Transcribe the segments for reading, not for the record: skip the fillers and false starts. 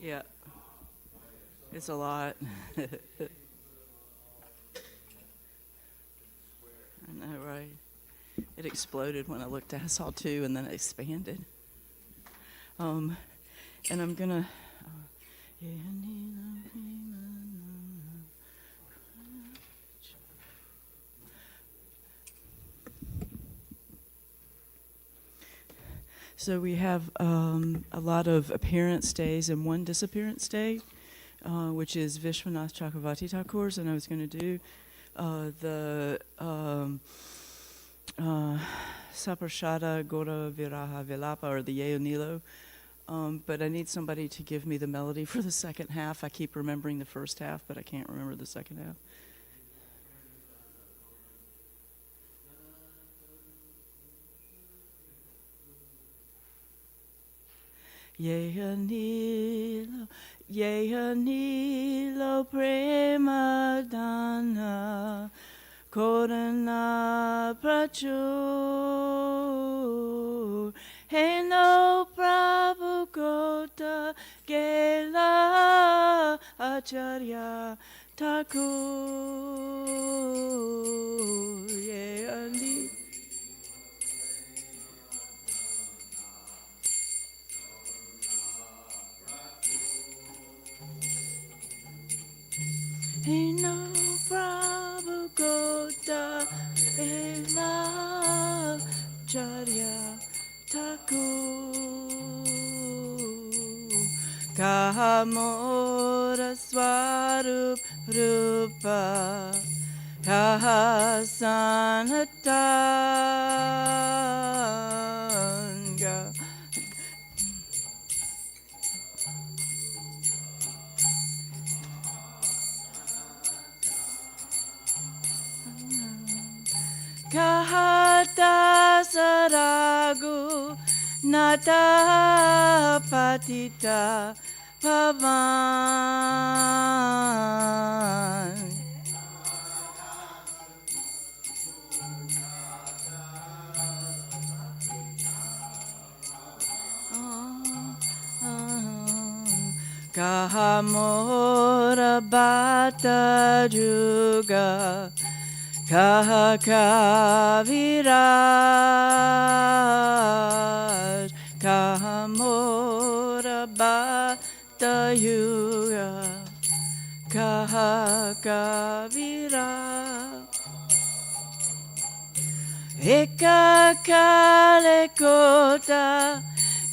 Yeah, it's a lot. I know, right? It exploded when I looked at. I saw two, and then it expanded. Um, and I'm gonna. So we have a lot of appearance days and one disappearance day, which is Vishwanath Chakravarti Thakur's, and I was going to do the Saprashada Gora Viraha Vilapa, or the Yeo Nilo. But I need somebody to give me the melody for the second half. I keep remembering the first half, but I can't remember the second half. Yeha Nilo Prema Dana Korana Prachur Heno Prabhu Kota Gela Acharya Thakur Yeha Nilo Ain't no Prabhu Kota Ela Charya Thakur Kahamora Swarup Rupa Kahasanatanga Kahata Saragu Nata Patita Pavan Kahamora Bata Juga Kaha Kaviraj Kahamora Bata Yuga Kaha Kaviraj Eka Kale Kota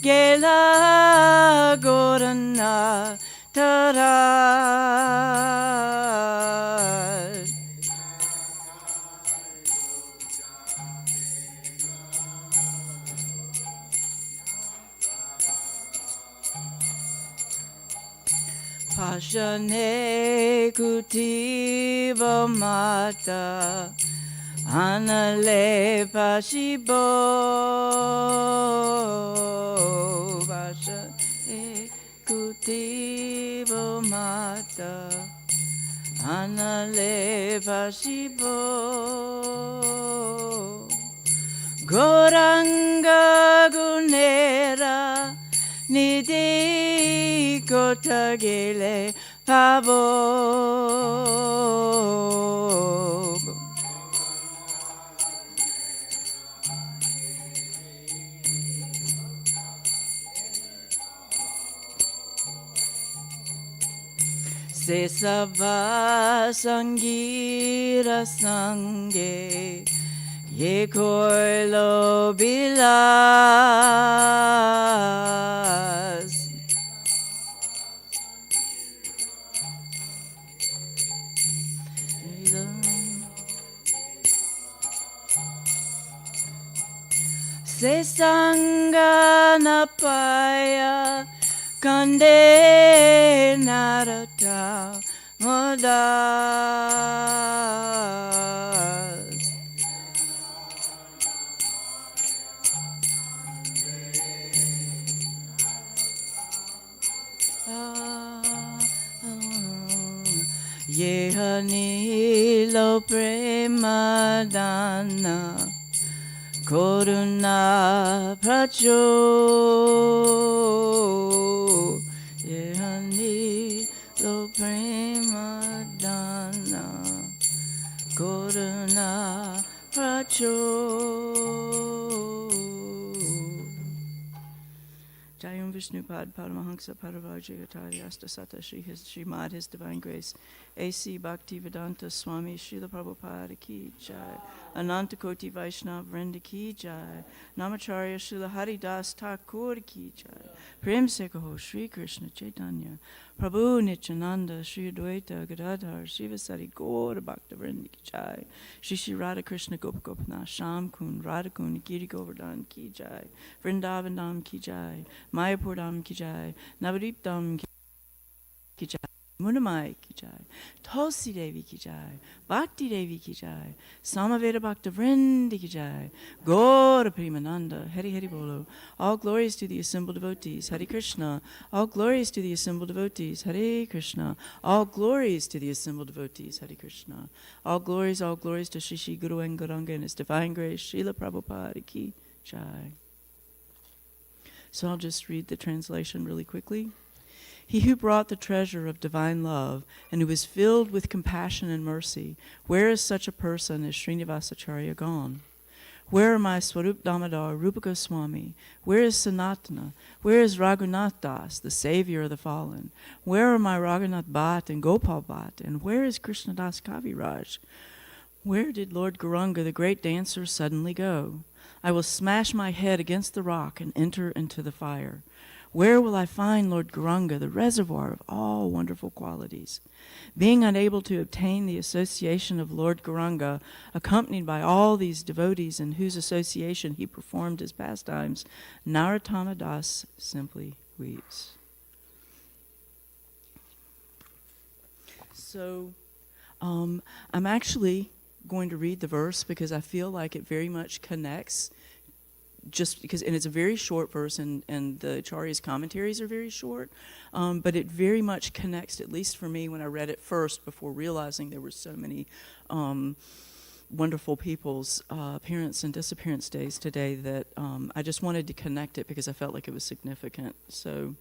Gela Gorana Taraj Pashane Kutiva Mata Anale Pashibo Pashane Kutiva Mata Anale Pashibo Goranga Gunera Nidhi Kotagile Pavo Sesava Sangira Sange Ye Koilo Bilas Sesanga Napaya Kande Narata Modas Yeha Nilo Premadana Koruna Pracho Yeha Ayani lo prema dana Koruna pracho Jayam Vishnupad Paramahansa Paravajagatari Astasata Shri Mad His Divine Grace A.C. Bhaktivedanta Swami Srila Prabhupada Ki Jai Ananta Koti Vaishnav Vrinda Ki Jai Namacharya Srila Haridas Thakur Ki Jai Prem Se Kaho Shri Krishna Chaitanya Prabhu Nityananda Shri Advaita Gadadhar Shivasari Gaura Bhakta Vrinda Ki Jai Shri Shri Radha Krishna Gopagopana Sham Kun Radha Kun Giri Govardhan Ki Jai Vrindavan Dham Ki Jai Mayapur Dham Ki Jai Navadvip Dham Ki Jai Munamai Ki Jai Tulsi Devi Ki Jai Bhakti Devi Ki Jai Samaveda Bhakta Vrinda Ki Jai Gaura Premananda Hari Hari Bolo All glories to the assembled devotees Hari Krishna All glories to the assembled devotees Hare Krishna All glories to the assembled devotees Hare Krishna All glories to Shri Shri Guru and Gauranga and His Divine Grace Srila Prabhupada Ki Jai. So I'll just read the translation really quickly. He who brought the treasure of divine love and who is filled with compassion and mercy, where is such a person as Srinivasacharya gone? Where are my Swarup Damodar, Rupa Goswami? Where is Sanatana? Where is Raghunath Das, the savior of the fallen? Where are my Raghunath Bhatt and Gopal Bhatt? And where is Krishnadas Kaviraj? Where did Lord Gauranga, the great dancer, suddenly go? I will smash my head against the rock and enter into the fire. Where will I find Lord Gauranga, the reservoir of all wonderful qualities? Being unable to obtain the association of Lord Gauranga, accompanied by all these devotees in whose association he performed his pastimes, Narottama Das simply weeps. So, I'm actually going to read the verse because I feel like it very much connects, just because, and it's a very short verse, and the Acharya's commentaries are very short, but it very much connects, at least for me when I read it first, before realizing there were so many wonderful people's appearance and disappearance days today, that I just wanted to connect it because I felt like it was significant. So,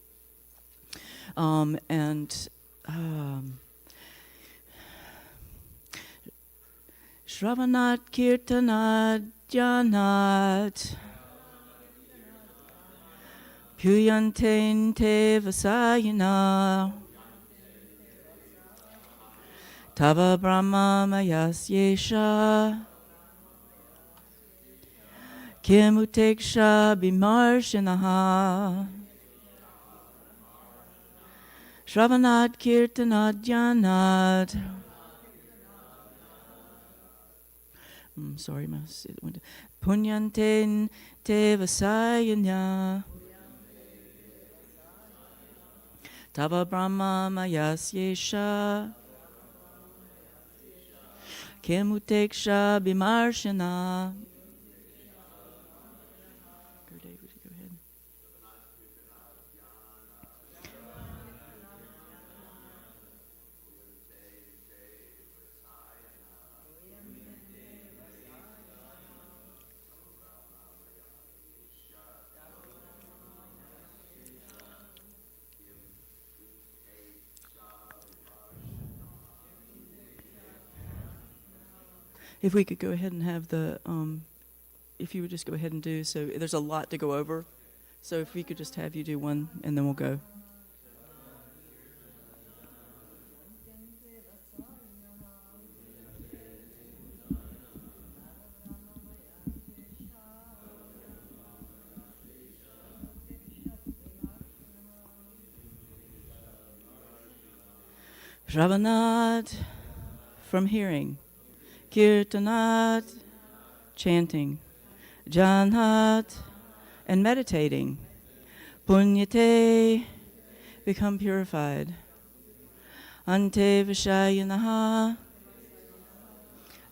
Shravanat Kirtanat Janat Puyanten Te Vasayana Tava Brahma Mayas Yesha Kimuteksha Bimarshanaha Shravanat Kirtanat Janat. Sorry, Punyanten Te Vasayana Tava Brahma Mayas Yesha Kimuteksha Bimarshana. Gurudev, would you go ahead? If we could go ahead and have the, if you would just go ahead and do, so there's a lot to go over, so if we could just have you do one, and then we'll go. Shravanat, from hearing. Kirtanat, chanting. Janhat, and meditating. Punyate, become purified. Ante Vishayanaha,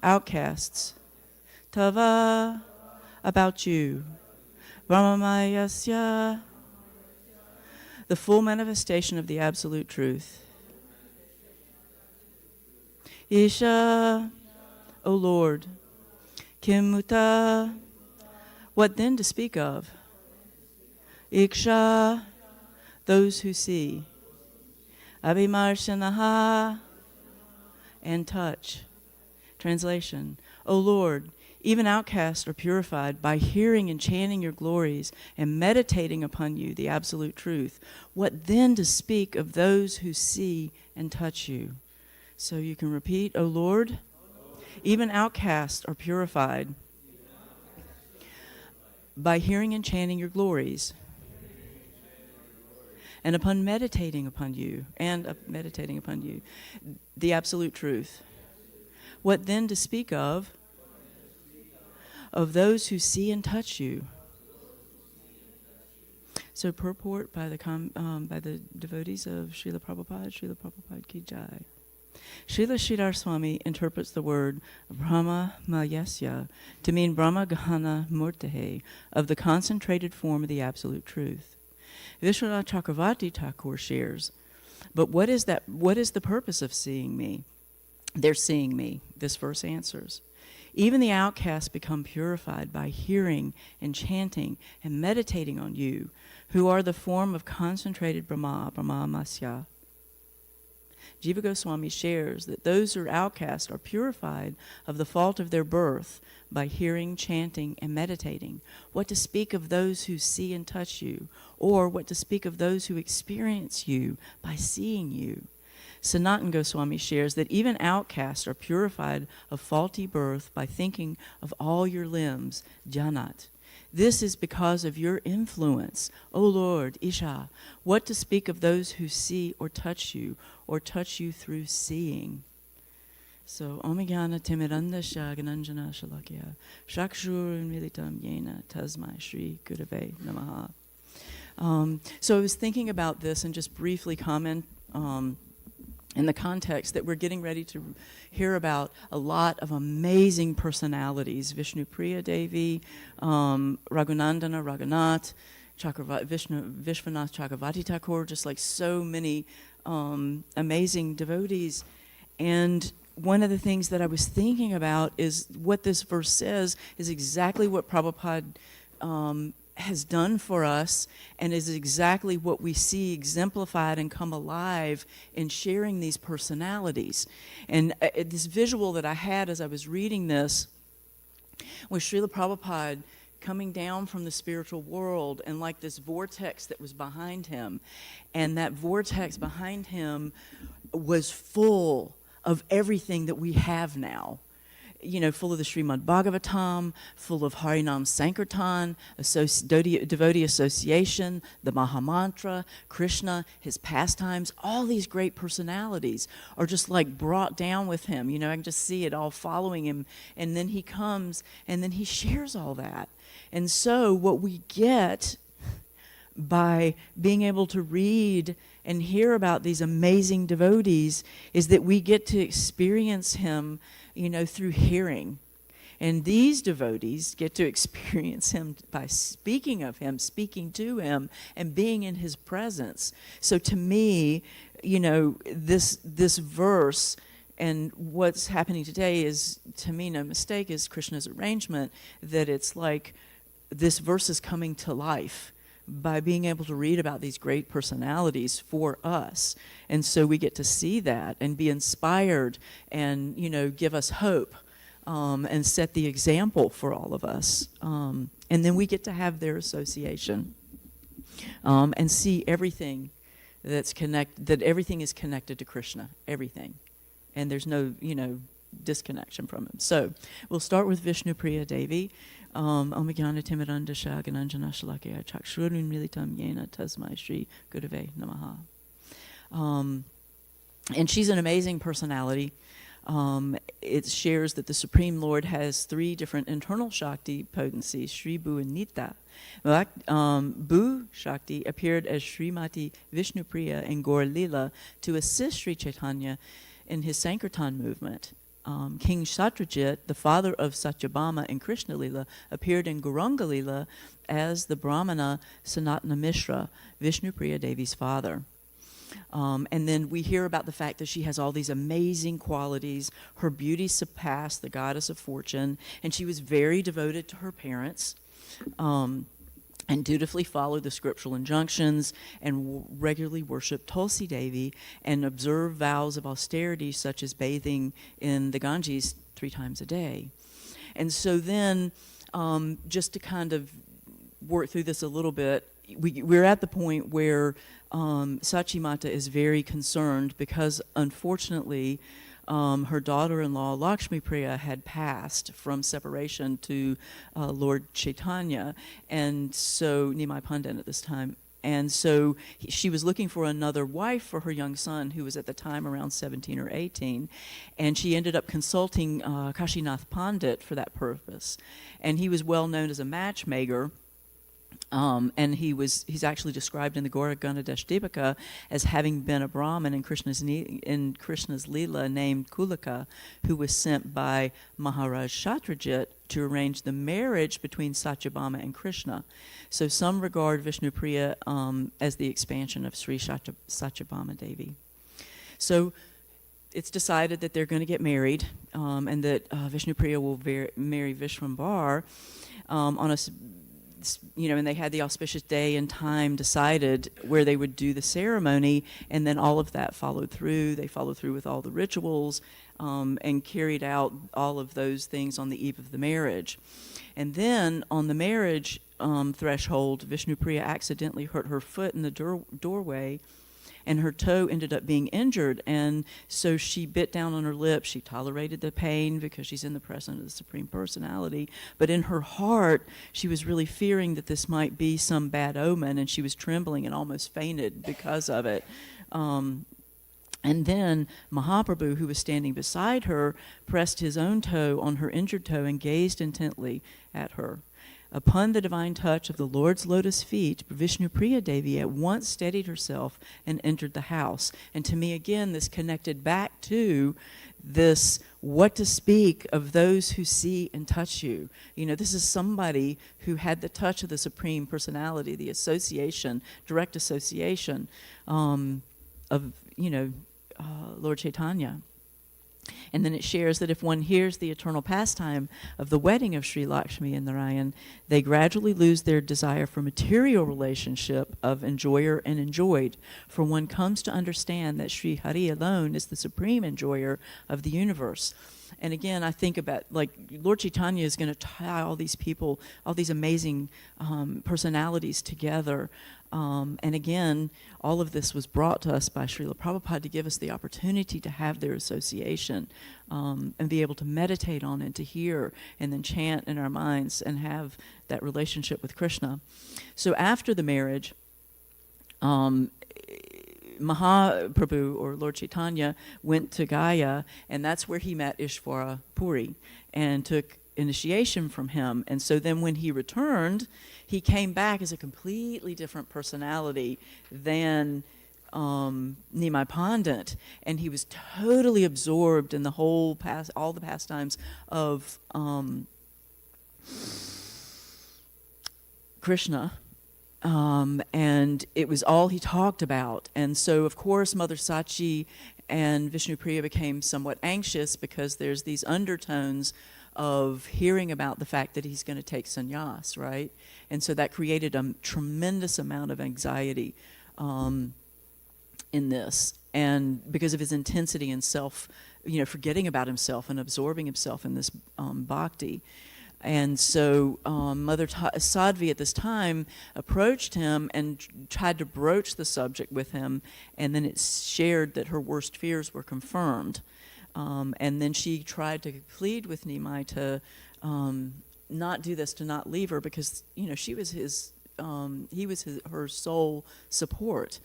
outcasts. Tava, about you. Brahmamayasya, the full manifestation of the absolute truth. Isha, O Lord. Kimuta, what then to speak of? Iksha, those who see. Abhimarshanaha, and touch. Translation, O Lord, even outcasts are purified by hearing and chanting your glories and meditating upon you, the absolute truth. What then to speak of those who see and touch you? So you can repeat, O Lord, even outcasts are purified by hearing and chanting your glories and upon meditating upon you, the absolute truth. What then to speak of those who see and touch you? So purport by the devotees of Srila Prabhupada Ki Jai. Srila Sridhar Swami interprets the word Brahma Mayasya to mean Brahma Gahana Murtahe, of the concentrated form of the absolute truth. Vishwanath Chakravarti Thakur shares, but what is the purpose of seeing me? They're seeing me. This verse answers. Even the outcasts become purified by hearing and chanting and meditating on you, who are the form of concentrated Brahma Masya. Jiva Goswami shares that those who are outcast are purified of the fault of their birth by hearing, chanting, and meditating. What to speak of those who see and touch you, or what to speak of those who experience you by seeing you. Sanatan Goswami shares that even outcasts are purified of faulty birth by thinking of all your limbs, Janat. This is because of your influence, O Lord, Isha. What to speak of those who see or touch you through seeing. So, Omigana Timiranda Shagananjana Shalakya, Shakshur Militam Yena Tasmai Shri Gurave Namaha. So I was thinking about this and just briefly comment in the context that we're getting ready to hear about a lot of amazing personalities. Vishnupriya Devi, Raghunandana Raghunath, Vishwanath Chakravarti Thakur, just like so many amazing devotees. And one of the things that I was thinking about is what this verse says is exactly what Prabhupada has done for us, and is exactly what we see exemplified and come alive in sharing these personalities. And this visual that I had as I was reading this was Srila Prabhupada coming down from the spiritual world, and like this vortex that was behind him. And that vortex behind him was full of everything that we have now. You know, full of the Srimad Bhagavatam, full of Harinam Sankirtan, devotee association, the Mahamantra, Krishna, his pastimes, all these great personalities are just like brought down with him. You know, I can just see it all following him. And then he comes and then he shares all that. And so what we get by being able to read and hear about these amazing devotees is that we get to experience him, you know, through hearing. And these devotees get to experience him by speaking of him, speaking to him, and being in his presence. So to me, you know, this verse and what's happening today is, to me, no mistake, is Krishna's arrangement, that it's like this verse is coming to life by being able to read about these great personalities for us. And so we get to see that and be inspired and, you know, give us hope and set the example for all of us. And then we get to have their association and see everything that's connected, that everything is connected to Krishna, everything. And there's no, you know, disconnection from him. So we'll start with Vishnupriya Devi. Omigana Timiranda Shagananjana Shalakya Chakshurun Militam Yena Tasmai Shri Gurave Namaha. And she's an amazing personality. It shares that the Supreme Lord has 3 different internal Shakti potencies, Shri Bhu and Nita. Bhu Shakti appeared as Srimati Vishnupriya in Gaur Lila to assist Sri Chaitanya in his Sankirtan movement. King Satyajit, the father of Satyabhama in Krishna Lila, appeared in Gauranga Lila as the Brahmana Sanatana Mishra, Vishnupriya Devi's father. And then we hear about the fact that she has all these amazing qualities. Her beauty surpassed the goddess of fortune, and she was very devoted to her parents. and dutifully followed the scriptural injunctions and regularly worshiped Tulsi Devi and observed vows of austerity such as bathing in the Ganges 3 times a day. And so then, just to kind of work through this a little bit, we're at the point where Sachi Mata is very concerned because, unfortunately, her daughter-in-law, Lakshmi Priya, had passed from separation to Lord Chaitanya, and so Nimai Pandit at this time. And so she was looking for another wife for her young son, who was at the time around 17 or 18, and she ended up consulting Kashinath Pandit for that purpose. And he was well known as a matchmaker. And he's actually described in the Gaura Ganadesh Dipika as having been a Brahmin in Krishna's Leela named Goloka, who was sent by Maharaj Shatrajit to arrange the marriage between Satyabhama and Krishna. So some regard Vishnupriya as the expansion of Sri Satyabhama Devi. So it's decided that they're going to get married, and that Vishnupriya will marry Vishwambar on a, and they had the auspicious day and time decided where they would do the ceremony, and then all of that followed through. They followed through with all the rituals and carried out all of those things on the eve of the marriage. And then on the marriage threshold, Vishnupriya accidentally hurt her foot in the doorway, and her toe ended up being injured, and so she bit down on her lip. She tolerated the pain because she's in the presence of the Supreme Personality, but in her heart, she was really fearing that this might be some bad omen, and she was trembling and almost fainted because of it. And then Mahaprabhu, who was standing beside her, pressed his own toe on her injured toe and gazed intently at her. Upon the divine touch of the Lord's lotus feet, Vishnupriya Devi at once steadied herself and entered the house. And to me, again, this connected back to this what to speak of those who see and touch you. This is somebody who had the touch of the Supreme Personality, the association, direct association of, Lord Chaitanya. And then it shares that if one hears the eternal pastime of the wedding of Sri Lakshmi and Narayan, they gradually lose their desire for material relationship of enjoyer and enjoyed, for one comes to understand that Sri Hari alone is the supreme enjoyer of the universe. And again, I think about, Lord Chaitanya is going to tie all these people, all these amazing personalities together. And again, all of this was brought to us by Srila Prabhupada to give us the opportunity to have their association and be able to meditate on it, to hear, and then chant in our minds and have that relationship with Krishna. So after the marriage, Mahaprabhu, or Lord Chaitanya, went to Gaya, and that's where he met Ishvara Puri and took initiation from him. And so then when he returned, he came back as a completely different personality than Nimai Pandit, and he was totally absorbed in all the pastimes of Krishna. And it was all he talked about. And so, of course, Mother Sachi and Vishnupriya became somewhat anxious because there's these undertones of hearing about the fact that he's going to take sannyas, right? And so that created a tremendous amount of anxiety in this. And because of his intensity and forgetting about himself and absorbing himself in this bhakti. And so Mother Sadhvi at this time approached him and tried to broach the subject with him, and then it's shared that her worst fears were confirmed. And then she tried to plead with Nimai to not do this, to not leave her, because she was her sole support.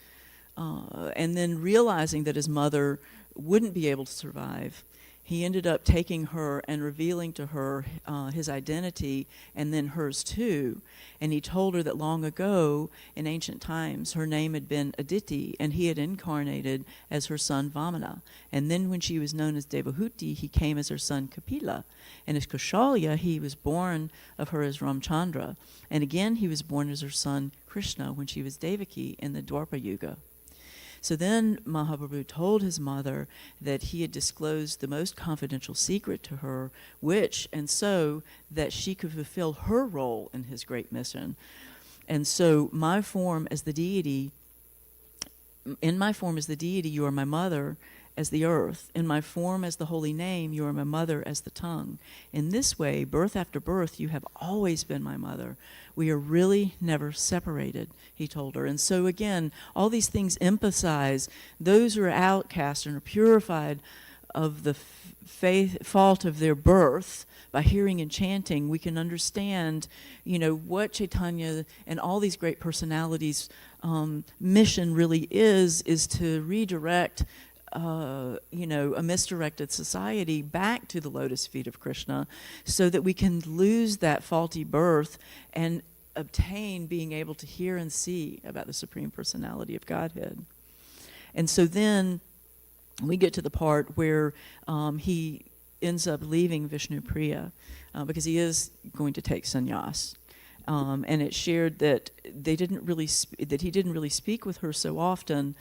And then realizing that his mother wouldn't be able to survive, he ended up taking her and revealing to her his identity, and then hers too. And he told her that long ago, in ancient times, her name had been Aditi, and he had incarnated as her son Vamana. And then when she was known as Devahuti, he came as her son Kapila. And as Kaushalya, he was born of her as Ramchandra. And again, he was born as her son Krishna when she was Devaki in the Dwapara Yuga. So then Mahaprabhu told his mother that he had disclosed the most confidential secret to her, and so that she could fulfill her role in his great mission. And so my form as the deity, in my form as the deity, you are my mother as the earth. In my form as the holy name, you are my mother as the tongue. In this way, birth after birth, you have always been my mother. We are really never separated, he told her. And so again, all these things emphasize those who are outcast and are purified of the fault of their birth. By hearing and chanting, we can understand, what Chaitanya and all these great personalities' mission really is to redirect, a misdirected society back to the lotus feet of Krishna, so that we can lose that faulty birth and obtain being able to hear and see about the Supreme Personality of Godhead. And so then we get to the part where he ends up leaving Vishnu Priya because he is going to take sannyas. And it shared that he didn't really speak with her so often,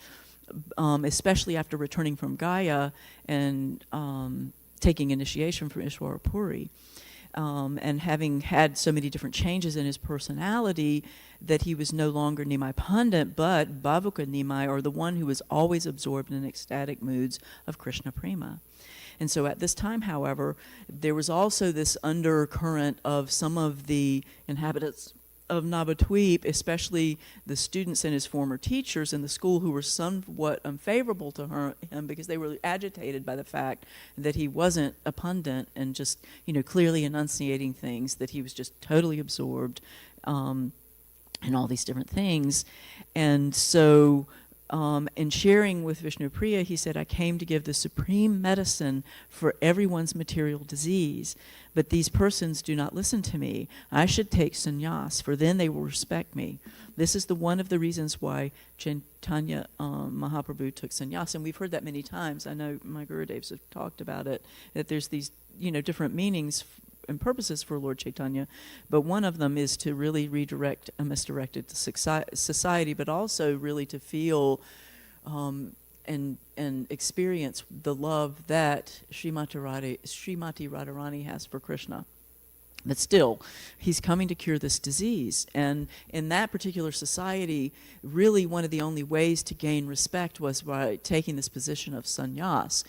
especially after returning from Gaya and taking initiation from Ishwara Puri. And having had so many different changes in his personality, that he was no longer Nimai Pandit, but Bhavuka Nimai, or the one who was always absorbed in ecstatic moods of Krishna Prema. And so at this time, however, there was also this undercurrent of some of the inhabitants of Navadvip, especially the students and his former teachers in the school, who were somewhat unfavorable to him because they were agitated by the fact that he wasn't a pundit and just, clearly enunciating things, that he was just totally absorbed in all these different things. And so in sharing with Vishnupriya, he said, I came to give the supreme medicine for everyone's material disease, but these persons do not listen to me. I should take sannyas, for then they will respect me. This is one of the reasons why Chaitanya Mahaprabhu took sannyas, and we've heard that many times. I know my Gurudevs have talked about it, that there's these different meanings and purposes for Lord Chaitanya, but one of them is to really redirect a misdirected society, but also really to feel and experience the love that Srimati Radharani has for Krishna. But still, he's coming to cure this disease. And in that particular society, really one of the only ways to gain respect was by taking this position of sannyas.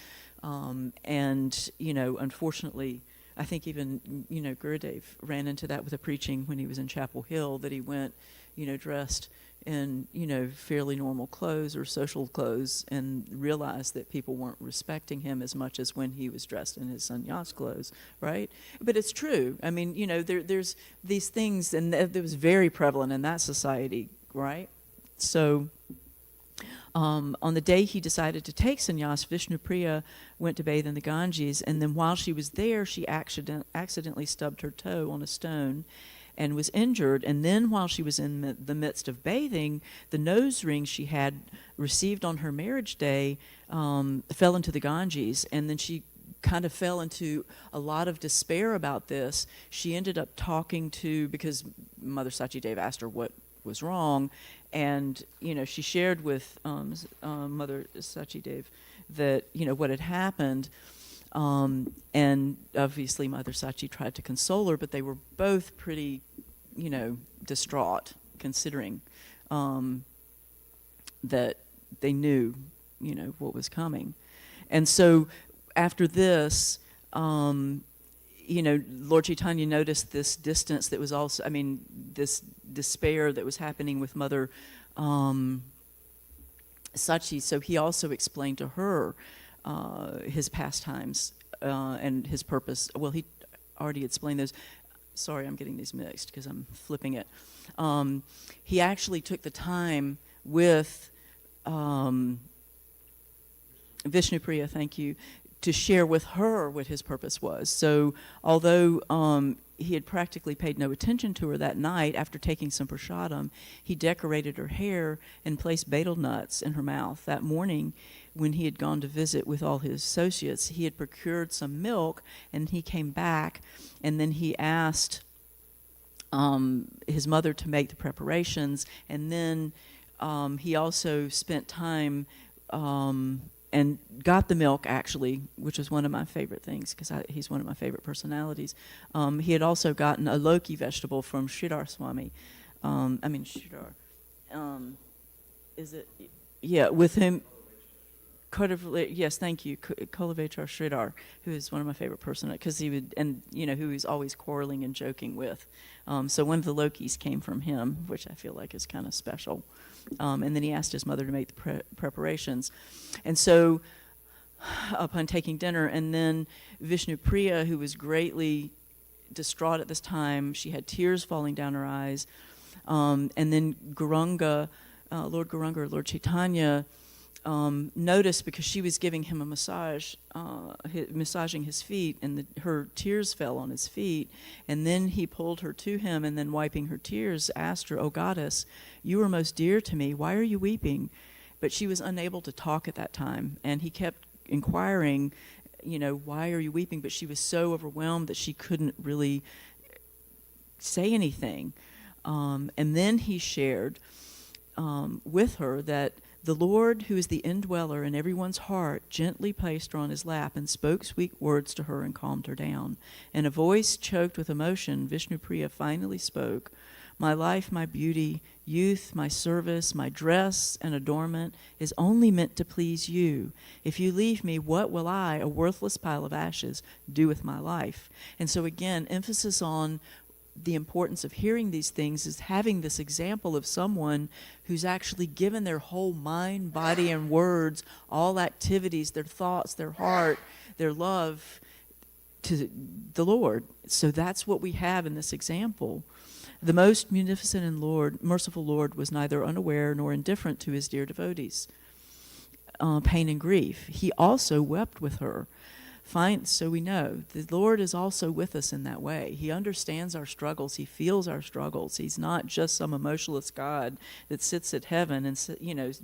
Unfortunately, I think even, Gurudev ran into that with a preaching when he was in Chapel Hill, that he went, dressed in, fairly normal clothes or social clothes, and realized that people weren't respecting him as much as when he was dressed in his sannyas clothes, right? But it's true. I mean, there's these things, and that was very prevalent in that society, right? So on the day he decided to take sannyas, Vishnupriya went to bathe in the Ganges, and then while she was there, she accidentally stubbed her toe on a stone and was injured. And then while she was in the midst of bathing, the nose ring she had received on her marriage day fell into the Ganges, and then she kind of fell into a lot of despair about this. She ended up talking because Mother Sachidev asked her what was wrong, and she shared with Mother Sachidev that what had happened, and obviously Mother Sachi tried to console her, but they were both pretty distraught, considering that they knew what was coming. And so after this, Lord Chaitanya noticed this distance that was also, this despair that was happening with Mother Sachi. So he also explained to her his pastimes and his purpose. Well, he already explained those. Sorry, I'm getting these mixed because I'm flipping it. He actually took the time with Vishnupriya, thank you, to share with her what his purpose was. So although he had practically paid no attention to her that night, after taking some prasadam, he decorated her hair and placed betel nuts in her mouth. That morning, when he had gone to visit with all his associates, he had procured some milk, and he came back, and then he asked his mother to make the preparations, and then he also spent time and got the milk, actually, which was one of my favorite things, because he's one of my favorite personalities. He had also gotten a Loki vegetable from Sridhar Swami, Sridhar. Is it? Yeah, with him. Yes, thank you, Kolavechar Sridhar, who is one of my favorite persons, because he would, and who he's always quarreling and joking with. So one of the Lokis came from him, which I feel like is kind of special. And then he asked his mother to make the preparations. And so upon taking dinner, and then Vishnu Priya, who was greatly distraught at this time, she had tears falling down her eyes. And then Gauranga, Lord Gauranga, or Lord Chaitanya, noticed, because she was giving him a massage, massaging his feet, and her tears fell on his feet. And then he pulled her to him, and then wiping her tears, asked her, "O goddess, you are most dear to me. Why are you weeping?" But she was unable to talk at that time, and he kept inquiring, "Why are you weeping?" But she was so overwhelmed that she couldn't really say anything. And then he shared with her that the Lord, who is the indweller in everyone's heart, gently placed her on his lap and spoke sweet words to her and calmed her down. In a voice choked with emotion, Vishnu Priya finally spoke, "My life, my beauty, youth, my service, my dress and adornment is only meant to please you. If you leave me, what will I, a worthless pile of ashes, do with my life?" And so again, emphasis on the importance of hearing these things is having this example of someone who's actually given their whole mind, body, and words, all activities, their thoughts, their heart, their love to the Lord. So that's what we have in this example. The most munificent and merciful Lord was neither unaware nor indifferent to his dear devotees' pain and grief. He also wept with her. So we know the Lord is also with us in that way. He understands our struggles. He feels our struggles. He's not just some emotionless God that sits at heaven and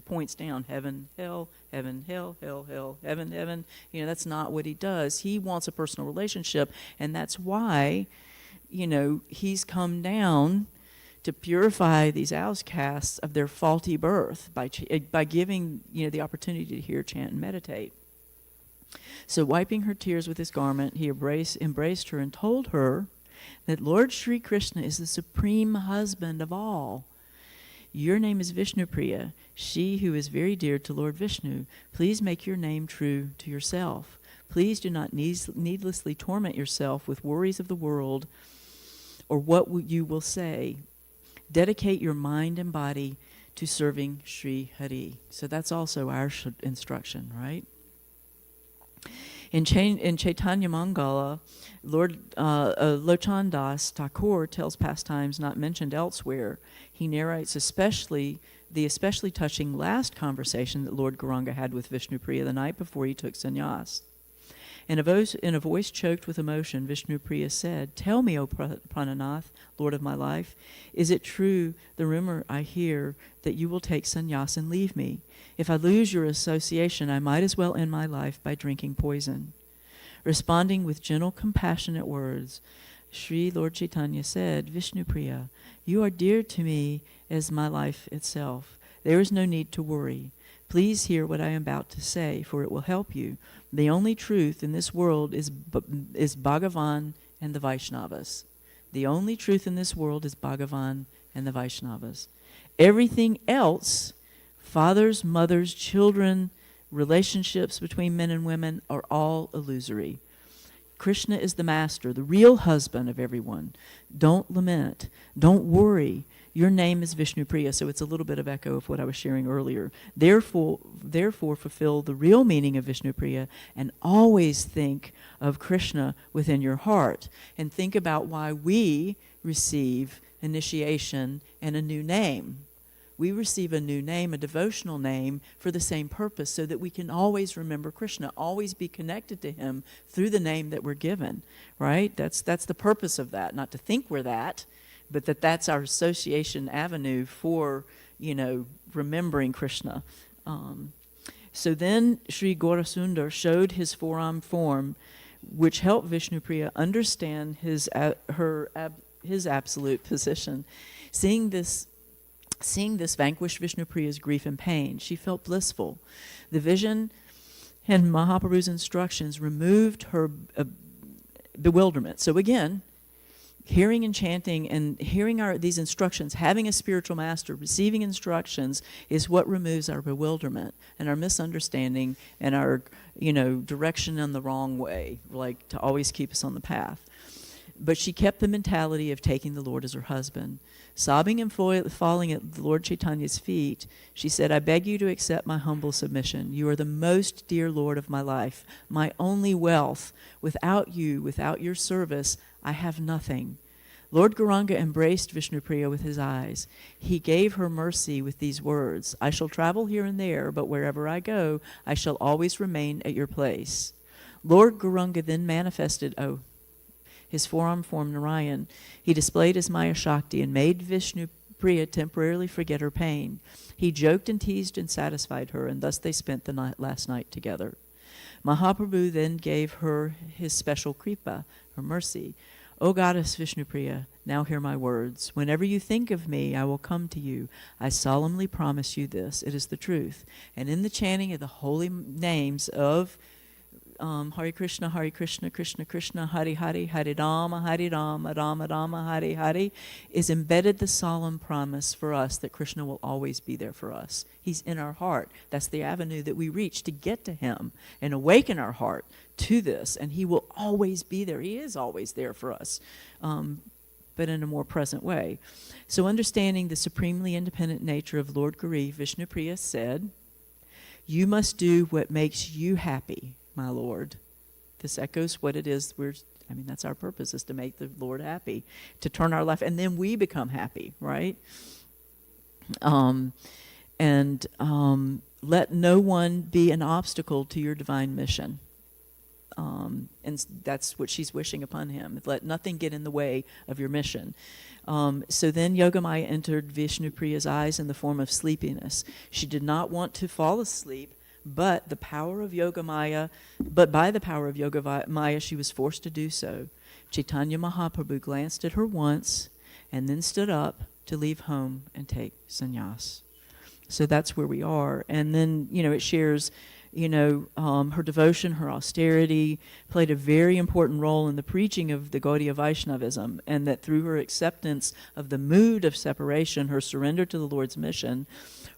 points down, heaven, hell, heaven, hell, hell, hell, heaven, heaven. That's not what he does. He wants a personal relationship, and that's why he's come down to purify these outcasts of their faulty birth by giving the opportunity to hear, chant, and meditate. So wiping her tears with his garment, he embraced her and told her that Lord Sri Krishna is the supreme husband of all. Your name is Vishnu Priya, she who is very dear to Lord Vishnu. Please make your name true to yourself. Please do not needlessly torment yourself with worries of the world or what you will say. Dedicate your mind and body to serving Sri Hari. So that's also our instruction, right? In Chaitanya Mangala, Lord Lochan Das Thakur tells pastimes not mentioned elsewhere. He narrates the especially touching last conversation that Lord Gauranga had with Vishnu Priya the night before he took sannyas. In a voice choked with emotion, Vishnu Priya said, "Tell me, O Prananath, Lord of my life, is it true, the rumor I hear, that you will take sannyas and leave me? If I lose your association, I might as well end my life by drinking poison." Responding with gentle, compassionate words, Sri Lord Chaitanya said, "Vishnu Priya, you are dear to me as my life itself. There is no need to worry. Please hear what I am about to say, for it will help you. The only truth in this world is Bhagavan and the Vaishnavas. The only truth in this world is Bhagavan and the Vaishnavas. Everything else, fathers, mothers, children, relationships between men and women, are all illusory. Krishna is the master, the real husband of everyone. Don't lament. Don't worry. Your name is Vishnu Priya." So it's a little bit of echo of what I was sharing earlier. Therefore, fulfill the real meaning of Vishnu Priya and always think of Krishna within your heart. And think about why we receive initiation and a new name. We receive a new name, a devotional name, for the same purpose, so that we can always remember Krishna, always be connected to him through the name that we're given, right? That's the purpose of that, not to think we're that, but that's our association avenue for, remembering Krishna. So then Sri Gaurasundar showed his forearm form, which helped Vishnu Priya understand his absolute position. Seeing this vanquished Vishnu Priya's grief and pain. She felt blissful. The vision and Mahaprabhu's instructions removed her bewilderment. So again, hearing and chanting and hearing these instructions, having a spiritual master, receiving instructions is what removes our bewilderment and our misunderstanding and our, direction in the wrong way, like to always keep us on the path. But she kept the mentality of taking the Lord as her husband. Sobbing and falling at the Lord Chaitanya's feet, she said, I beg you to accept my humble submission. You are the most dear Lord of my life, my only wealth. Without you, without your service, I have nothing. Lord Gauranga embraced Vishnupriya with his eyes. He gave her mercy with these words, I shall travel here and there, but wherever I go, I shall always remain at your place. Lord Gauranga then manifested, his forearm form Narayan. He displayed his Maya Shakti and made Vishnupriya temporarily forget her pain. He joked and teased and satisfied her, and thus they spent the last night together. Mahaprabhu then gave her his special kripa, her mercy. O goddess Vishnupriya, now hear my words. Whenever you think of me, I will come to you. I solemnly promise you this. It is the truth. And in the chanting of the holy names of Hare Krishna, Krishna Krishna, Hare Hare, Hare Rama, Rama Rama, Hare Hare, is embedded the solemn promise for us that Krishna will always be there for us. He's in our heart. That's the avenue that we reach to get to him and awaken our heart to this, and he will always be there. He is always there for us, but in a more present way. So understanding the supremely independent nature of Lord Gauri, Vishnupriya said, you must do what makes you happy, my Lord. This echoes what it is that's our purpose, is to make the Lord happy, to turn our life, and then we become happy, right? Let no one be an obstacle to your divine mission. And that's what she's wishing upon him. Let nothing get in the way of your mission. So then Yogamaya entered Vishnupriya's eyes in the form of sleepiness. She did not want to fall asleep, but by the power of Yogamaya, she was forced to do so. Chaitanya Mahaprabhu glanced at her once and then stood up to leave home and take sannyas. So that's where we are. And then, it shares, her devotion, her austerity played a very important role in the preaching of the Gaudiya Vaishnavism, and that through her acceptance of the mood of separation, her surrender to the Lord's mission,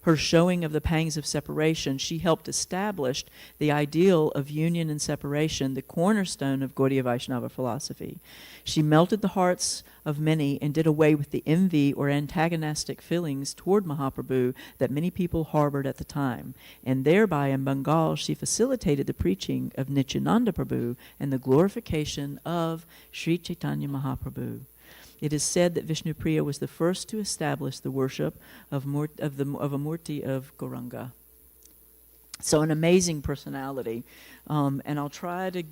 her showing of the pangs of separation, she helped establish the ideal of union and separation, the cornerstone of Gaudiya Vaishnava philosophy. She melted the hearts of many and did away with the envy or antagonistic feelings toward Mahaprabhu that many people harbored at the time. And thereby, in Bengal, she facilitated the preaching of Nityananda Prabhu and the glorification of Sri Chaitanya Mahaprabhu. It is said that Vishnupriya was the first to establish the worship of a Murti of Gauranga. So an amazing personality. And I'll try to,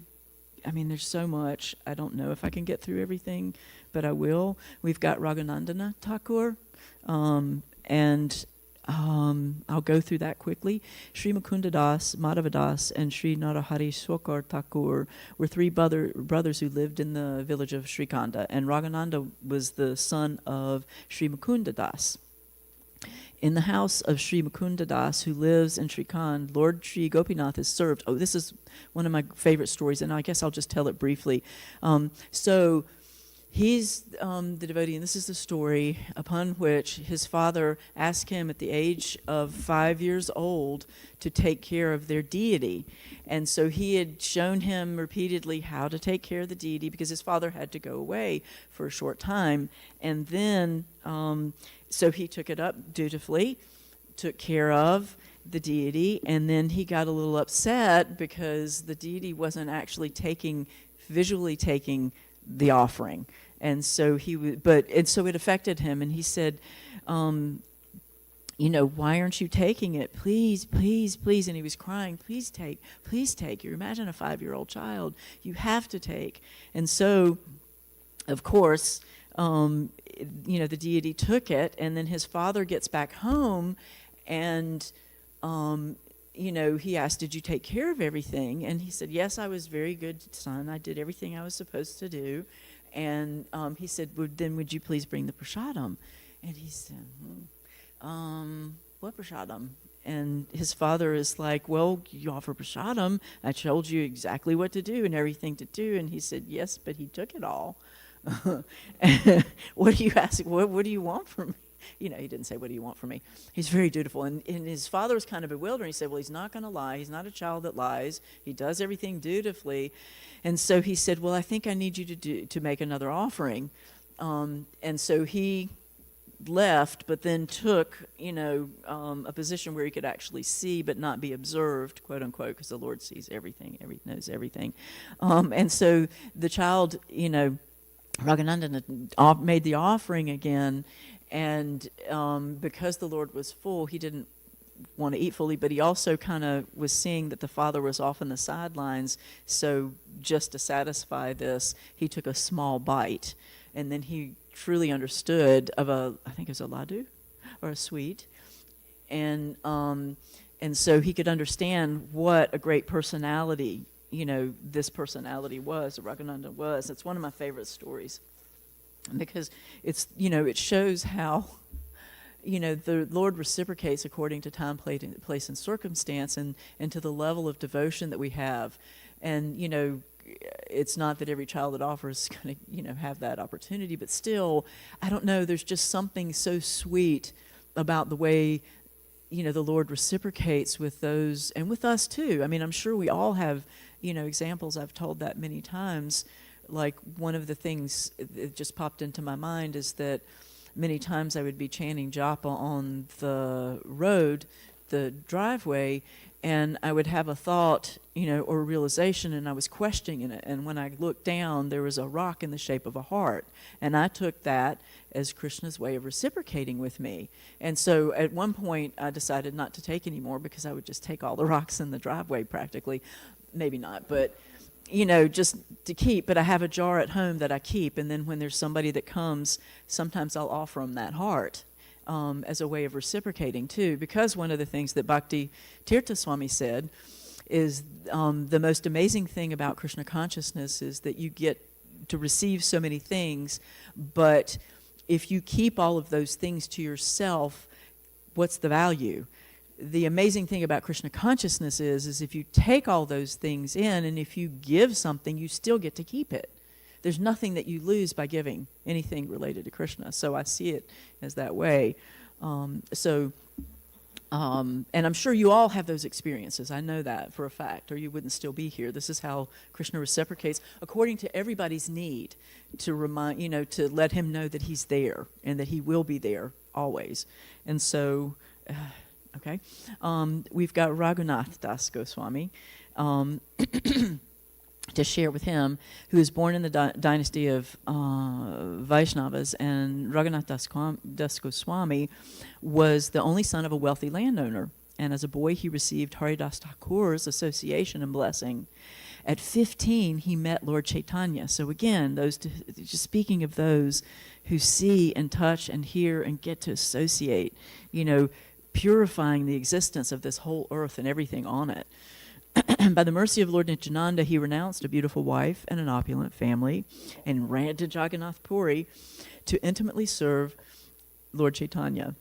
there's so much. I don't know if I can get through everything, but I will. We've got Raghunandana Thakur, and I'll go through that quickly. Sri Mukunda Das, Madhava Das, and Sri Narahari Sokar Thakur were three brothers who lived in the village of Srikhanda, and Raghunanda was the son of Sri Mukunda Das. In the house of Sri Mukunda Das, who lives in Srikhand, Lord Sri Gopinath is served. Oh, this is one of my favorite stories, and I guess I'll just tell it briefly. So he's the devotee, and this is the story upon which his father asked him at the age of 5 years old to take care of their deity. And so he had shown him repeatedly how to take care of the deity because his father had to go away for a short time. And then, so he took it up dutifully, took care of the deity, and then he got a little upset because the deity wasn't actually visually taking the offering. And so so it affected him, and he said, why aren't you taking it? Please, please, please. And he was crying, please take. You imagine a 5-year-old child. You have to take. And so, of course, the deity took it, and then his father gets back home, and he asked, did you take care of everything? And he said, yes, I was very good son. I did everything I was supposed to do. And he said, well, then would you please bring the prasadam? And he said, what prasadam? And his father is like, well, you offer prasadam. I told you exactly what to do and everything to do. And he said, yes, but he took it all. What do you ask? What do you want from me? You know, he didn't say, what do you want from me? He's very dutiful. And his father was kind of bewildered. He said, well, he's not going to lie. He's not a child that lies. He does everything dutifully. And so he said, well, I think I need you to make another offering. And so he left, but then took, a position where he could actually see but not be observed, quote unquote, because the Lord sees everything, knows everything. And so the child, Raghunandan made the offering again, and because the Lord was full, he didn't want to eat fully, but he also kind of was seeing that the father was off in the sidelines, so just to satisfy this, he took a small bite, and then he truly understood of I think it was a laddu, or a sweet, and so he could understand what a great personality, this personality was, Raghunandan was. It's one of my favorite stories, because it's, it shows how, the Lord reciprocates according to time, place, and circumstance, and to the level of devotion that we have. And, it's not that every child that offers is going to, have that opportunity, but still, I don't know, there's just something so sweet about the way, the Lord reciprocates with those, and with us too. I mean, I'm sure we all have, examples. I've told that many times. Like, one of the things that just popped into my mind is that many times I would be chanting japa on the road, the driveway, and I would have a thought, or a realization, and I was questioning it. And when I looked down, there was a rock in the shape of a heart. And I took that as Krishna's way of reciprocating with me. And so at one point, I decided not to take any more, because I would just take all the rocks in the driveway practically. Maybe not, but, just to keep. But I have a jar at home that I keep, and then when there's somebody that comes, sometimes I'll offer them that heart. As a way of reciprocating too, because one of the things that Bhakti Tirtha Swami said is the most amazing thing about Krishna consciousness is that you get to receive so many things, but if you keep all of those things to yourself, what's the value? The amazing thing about Krishna consciousness is if you take all those things in, and if you give something, you still get to keep it. There's nothing that you lose by giving anything related to Krishna. So I see it as that way. And I'm sure you all have those experiences. I know that for a fact, or you wouldn't still be here. This is how Krishna reciprocates according to everybody's need, to remind, to let him know that he's there and that he will be there always. And so, okay, we've got Raghunath Das Goswami. To share with him, who was born in the dynasty of Vaishnavas, and Raghunath Das Goswami was the only son of a wealthy landowner. And as a boy, he received Haridas Thakur's association and blessing. At 15, he met Lord Chaitanya. So again, just speaking of those who see and touch and hear and get to associate, purifying the existence of this whole earth and everything on it. By the mercy of Lord Nityananda, he renounced a beautiful wife and an opulent family and ran to Jagannath Puri to intimately serve Lord Chaitanya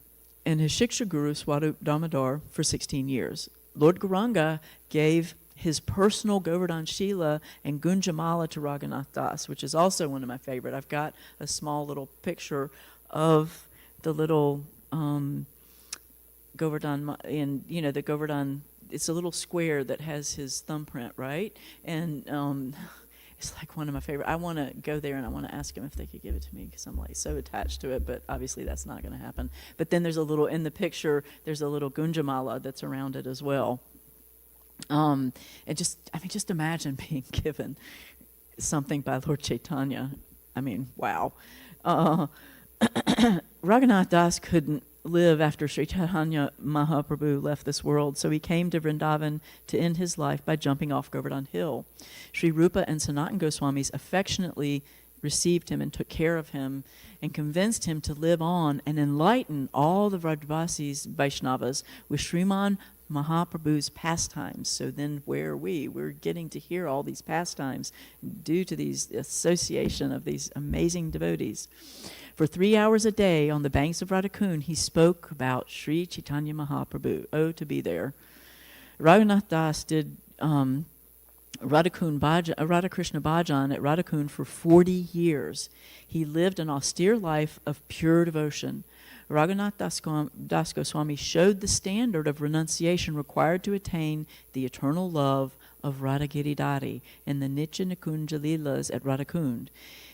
and his Shiksha Guru Swarup Damodar for 16 years. Lord Gauranga gave his personal Govardhan Shila and Gunjamala to Raghunath Das, which is also one of my favorite. I've got a small little picture of the little Govardhan, and the Govardhan. It's a little square that has his thumbprint, right? And it's like one of my favorite. I want to go there and I want to ask him if they could give it to me, because I'm like so attached to it, but obviously that's not going to happen. But then there's a little, in the picture, there's a little Gunjamala that's around it as well. And just imagine being given something by Lord Chaitanya. I mean, wow. Raghunath Das couldn't live after Sri Chaitanya Mahaprabhu left this world, so he came to Vrindavan to end his life by jumping off Govardhan Hill. Sri Rupa and Sanatan Goswamis affectionately received him and took care of him and convinced him to live on and enlighten all the Vrajvasis, Vaishnavas, with Sriman Mahaprabhu's pastimes. So then where are we? We're getting to hear all these pastimes due to these association of these amazing devotees. For 3 hours a day on the banks of Radhakund, he spoke about Sri Chaitanya Mahaprabhu. Oh, to be there. Raghunath Das did Radhakrishna Bhajan at Radhakund for 40 years. He lived an austere life of pure devotion. Raghunath Das Goswami showed the standard of renunciation required to attain the eternal love of Radha Giridhari in the Nitya Nikunja Leelas at Radhakund.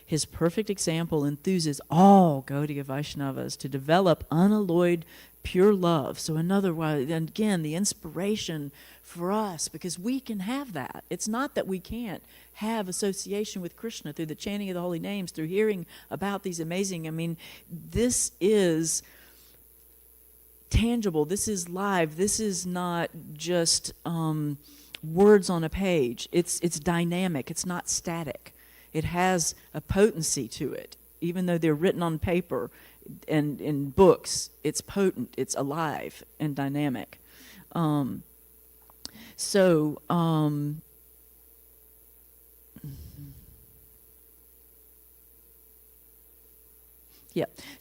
His perfect example enthuses all Gaudiya Vaishnavas to develop unalloyed pure love. So another way, and again, the inspiration for us, because we can have that. It's not that we can't have association with Krishna through the chanting of the holy names, through hearing about these amazing, I mean, this is tangible, this is live, this is not just words on a page. It's dynamic, it's not static. It has a potency to it. Even though they're written on paper and in books, it's potent, it's alive and dynamic. So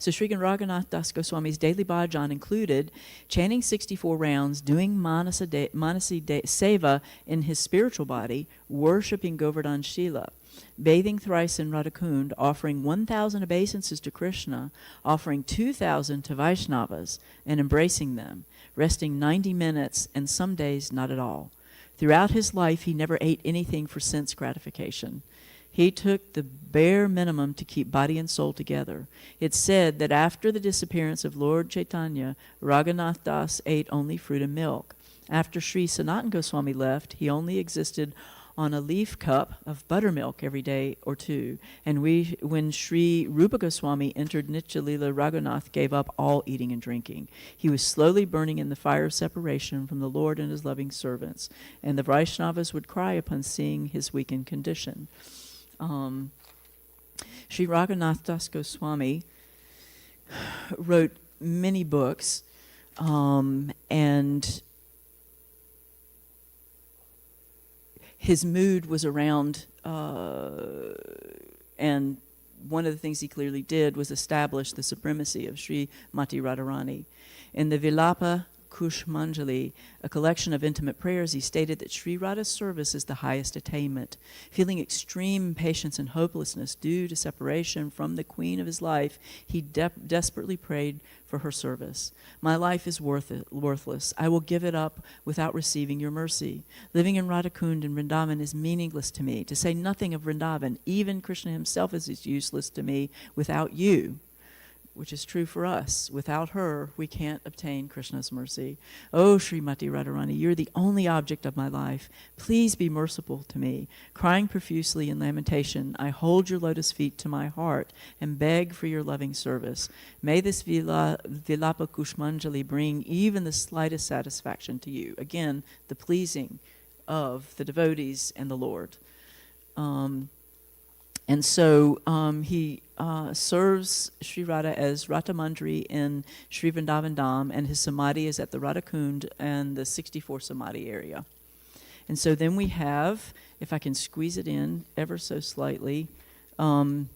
Sri Raghunath Das Goswami's daily bhajan included chanting 64 rounds, doing manasi seva in his spiritual body, worshipping Govardhan Shila, bathing thrice in Radhakund, offering 1,000 obeisances to Krishna, offering 2,000 to Vaishnavas, and embracing them, resting 90 minutes and some days not at all. Throughout his life, he never ate anything for sense gratification. He took the bare minimum to keep body and soul together. It's said that after the disappearance of Lord Chaitanya, Raghunath Das ate only fruit and milk. After Sri Sanatana Goswami left, he only existed on a leaf cup of buttermilk every day or two. And when Sri Rupa Goswami entered Nitya Leela, Raghunath gave up all eating and drinking. He was slowly burning in the fire of separation from the Lord and his loving servants. And the Vaishnavas would cry upon seeing his weakened condition. Sri Raghunath Das Goswami wrote many books, and his mood was around, and one of the things he clearly did was establish the supremacy of Sri Mati Radharani. In the Vilapa Kushmanjali, a collection of intimate prayers, he stated that Sri Radha's service is the highest attainment. Feeling extreme impatience and hopelessness due to separation from the queen of his life, he desperately prayed for her service. My life is worthless. I will give it up without receiving your mercy. Living in Radhakund and Vrindavan is meaningless to me. To say nothing of Vrindavan, even Krishna himself is useless to me without you, which is true for us. Without her, we can't obtain Krishna's mercy. Oh, Srimati Radharani, you're the only object of my life. Please be merciful to me. Crying profusely in lamentation, I hold your lotus feet to my heart and beg for your loving service. May this Vilapa Kushmanjali bring even the slightest satisfaction to you. Again, the pleasing of the devotees and the Lord. And so he serves Sri Radha as Rata Mandri in Sri Vrindavan Dham, and his samadhi is at the Radhakund and the 64 samadhi area. And so then we have, if I can squeeze it in ever so slightly, Pundarik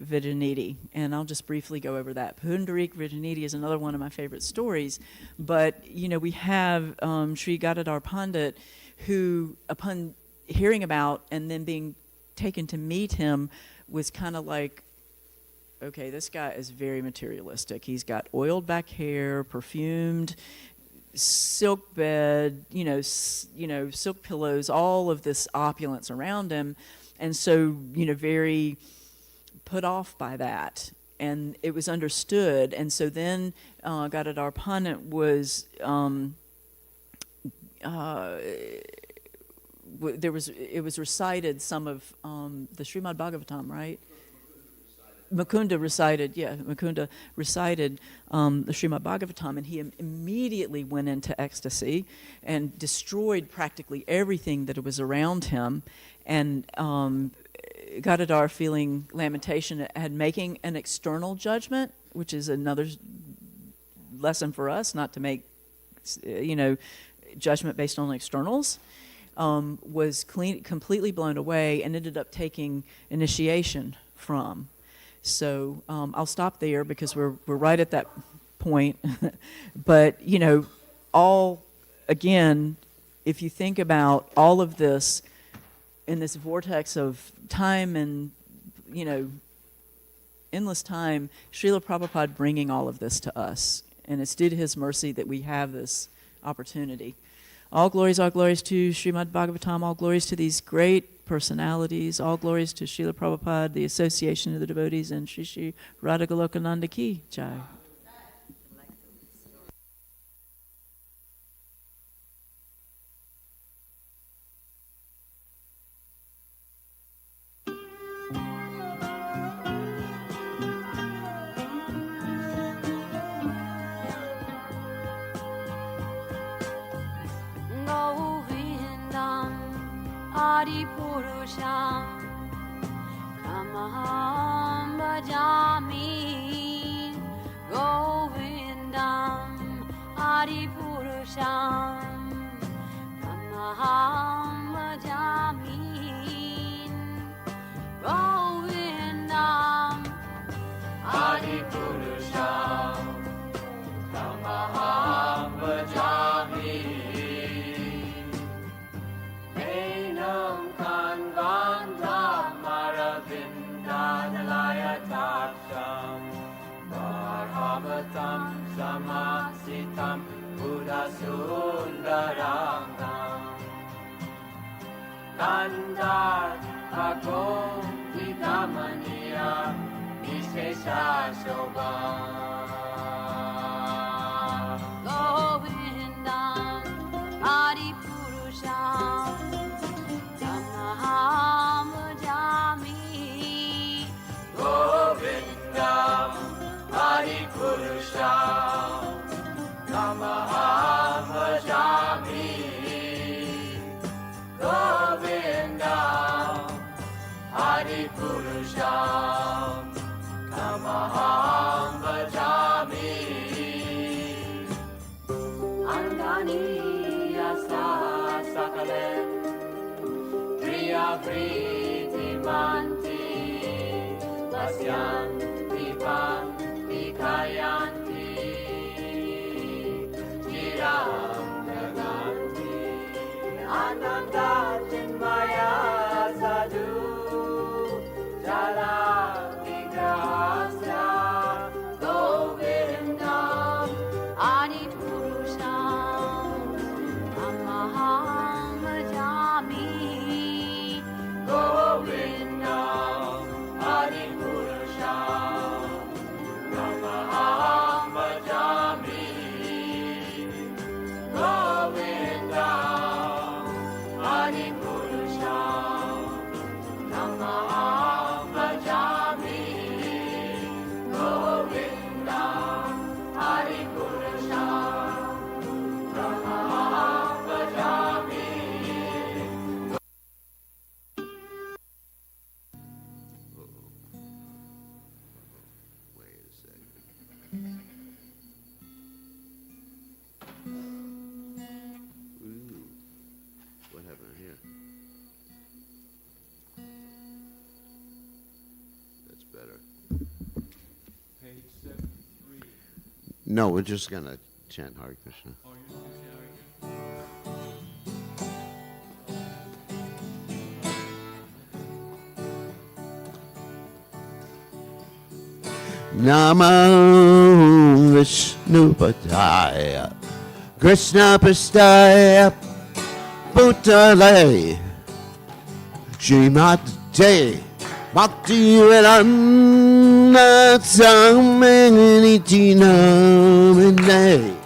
Vijaniti, and I'll just briefly go over that. Pundarik Vijaniti is another one of my favorite stories, but we have Sri Gadadhar Pandit, who upon hearing about and then being taken to meet him was kind of like, okay, this guy is very materialistic. He's got oiled back hair, perfumed, silk bed, silk pillows, all of this opulence around him, and so very put off by that. And it was understood, and so then Gadadhar Pandit was it was recited some of the Srimad Bhagavatam, right? Mukunda recited the Srimad Bhagavatam, and he immediately went into ecstasy and destroyed practically everything that was around him. And Gadadhar, feeling lamentation, had making an external judgment, which is another lesson for us, not to make judgment based on externals. Was completely blown away and ended up taking initiation from. So I'll stop there because we're right at that point. But all again if you think about all of this in this vortex of time and, endless time, Srila Prabhupada bringing all of this to us. And it's due to his mercy that we have this opportunity. All glories to Srimad Bhagavatam, all glories to these great personalities, all glories to Srila Prabhupada, the Association of the Devotees, and Shri Shri Radha Golokananda Ki Jai. Adipurusham Tamaham Bhajami Govindam Adipurusham Tamaham Bhajami Govindam Adipurusham Tamaham Bhajami Samasitam Buddha Sundarangam Kandar Agom Vikamaniya Vishesha Shobham Govindam Adipurusham Tamaham Bhajami Govindam Adipurusham Tamaham Bhajami Govindam Adipurusham Tamaham Bhajami Angani Yasa Sakalen Priya Priti Manti Lasyan Vipan Vikayanti Chiram Naganti Ananda Chinmaya Sadhu Jala Vigrahasya Govindam Adipurusham Tamaham Bhajami Govindam Adipurusham Tamaham Bhajami Govindam Adipurusham Tamaham Bhajami Govindam Adipurusham Tamaham Bhajami. Wait a second. Ooh, what happened here? That's better. Page 73. No, we're just gonna chant Hare Krishna. Oh, you're not sharing. Namo Vishnu Padaya Krishna Prastaya Bhutale Srimate Bhakti Vedanta Samaniti Namine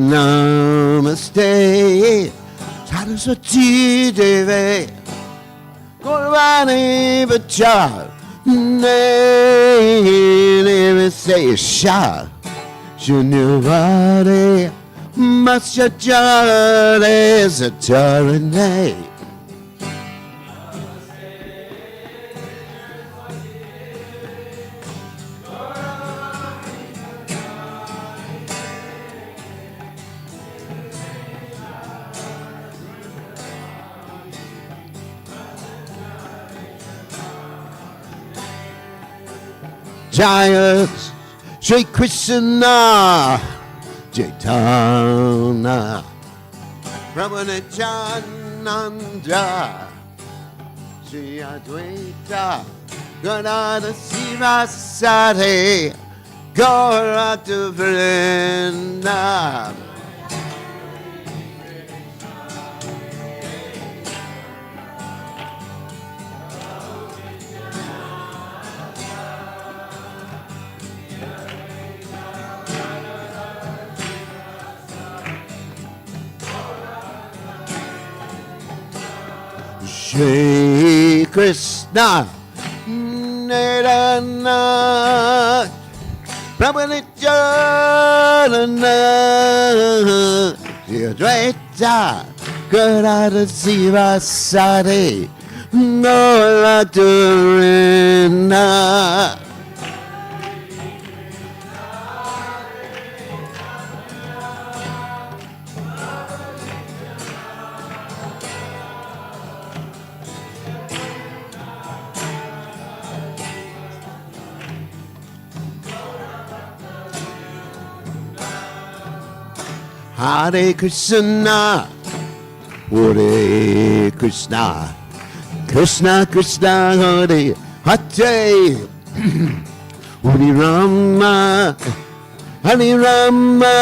Namaste Saraswati Devi Gurvani Bachar Namaste Shah Shunyavare Masyachare Satarane Jaya Shri Krishna Chaitanya Prabhu Nityananda Shri Advaita Gadadhara Sivasari Gaurata Vrinda. Shri Krishna Nirana Prabhu Nityananda Shri Advaita Gadadhara Sivasari Gaurata Vrinda. Hare Krishna, Hare Krishna, Krishna Krishna Hare Hare, Hare Rama, Hare Rama,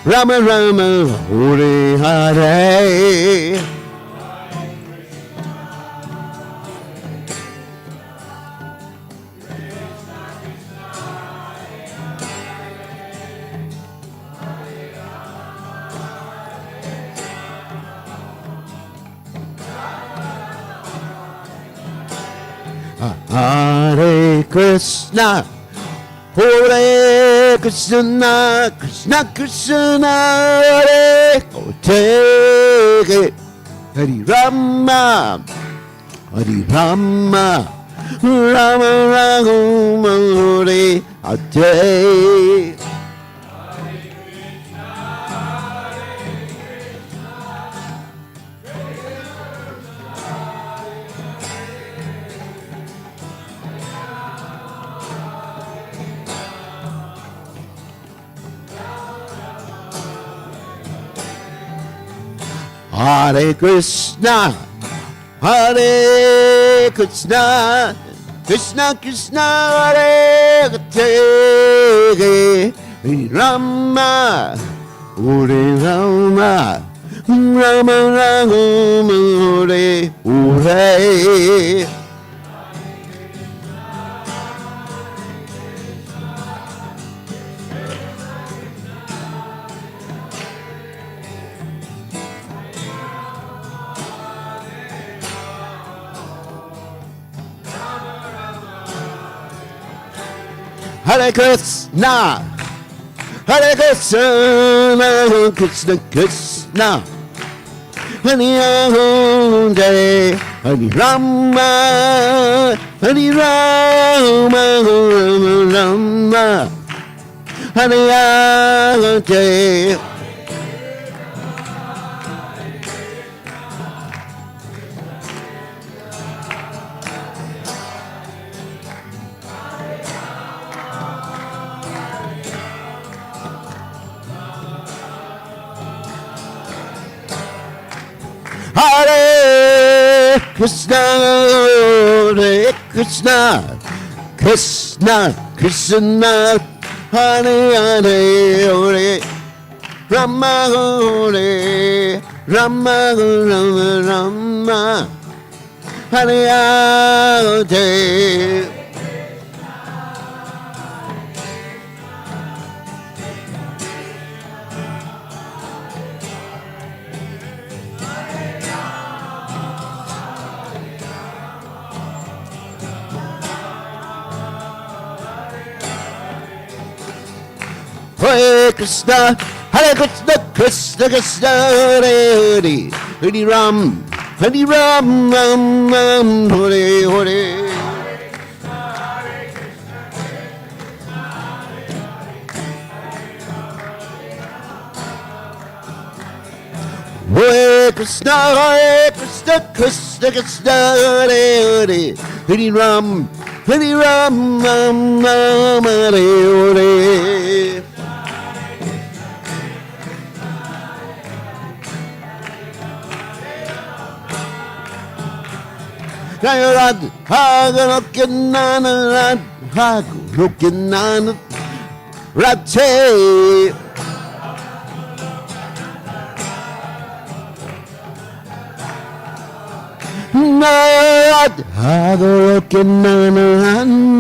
Rama Rama, Hare Hare. Hare Krishna, Hare Krishna, Krishna Krishna, Hare Hare, Hare Rama, Hare Rama, Rama Rama, Hare Hare. Hare Krishna, Hare Krishna, Krishna Krishna, Hare Hare, Hare Rama, Hare Rama, Rama Rama, Hare Hare. Hare Krishna, Hare Krishna, Krishna Krishna, Hare Hare, Hare Rama, Hare Rama, Rama Rama, Hare Hare. Hare Krishna, Hare Krishna, Krishna Krishna, Hare Hare, Hare Rama, Hare Rama, Rama Rama, Hare Hare. Hare Krishna, Hare Krishna, Krishna Krishna, Hare Hare, Hare Ram, Hare Ram, Ram Ram, Hare Hare. Hare Krishna, Krishna Krishna, Hare Hare, Hare Ram, Hare Ram, Ram, Ram, Hare Hare. Rad, Hagalokinana, Hagalokinana, Rate. Nad, Hagalokinana,